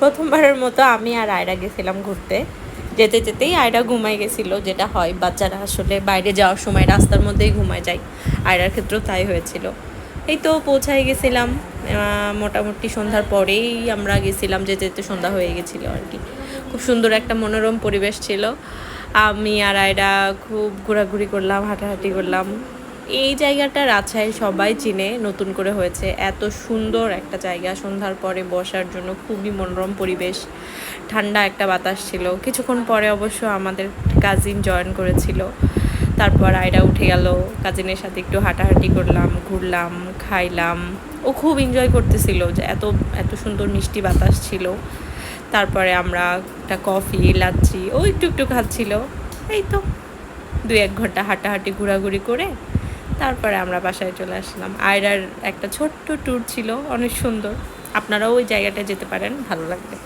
প্রথমবারের মতো আমি আর আয়রা গেছিলাম ঘুরতে। যেতে যেতেই আয়রা ঘুমাই গেছিল, যেটা হয় বাচ্চারা আসলে বাইরে যাওয়ার সময় রাস্তার মধ্যেই ঘুমায় যায়। আয়রার ক্ষেত্রেও তাই হয়েছিল। এই তো পৌঁছায় গেছিলাম, মোটামুটি সন্ধ্যার পরেই আমরা গেছিলাম, যেতে যেতে সন্ধ্যা হয়ে গেছিলো আর কি। খুব সুন্দর একটা মনোরম পরিবেশ ছিল। আমি আর আয়রা খুব ঘোরাঘুরি করলাম, হাঁটাহাঁটি করলাম। এই জায়গাটা রাজশাহী সবাই চিনে, নতুন করে হয়েছে। এত সুন্দর একটা জায়গা, সন্ধ্যার পরে বসার জন্য খুবই মনোরম পরিবেশ, ঠান্ডা একটা বাতাস ছিল। কিছুক্ষণ পরে অবশ্য আমাদের কাজিন জয়েন করেছিল। তারপর আয়রা উঠে গেল, কাজিনের সাথে একটু হাঁটাহাঁটি করলাম, ঘুরলাম, খাইলাম। ও খুব এনজয় করতেছিল যে এত এত সুন্দর মিষ্টি বাতাস ছিল। তারপরে আমরা একটা কফি, লাচ্ছি ও একটু একটু খাচ্ছিল। এই তো 2-1 ঘন্টা হাঁটাহাঁটি ঘোরাঘুরি করে তারপরে আমরা বাসায় চলে আসলাম। আয়রার একটা ছোট্ট ট্যুর ছিল, অনেক সুন্দর। আপনারাও ওই জায়গাটা যেতে পারেন, ভালো লাগবে।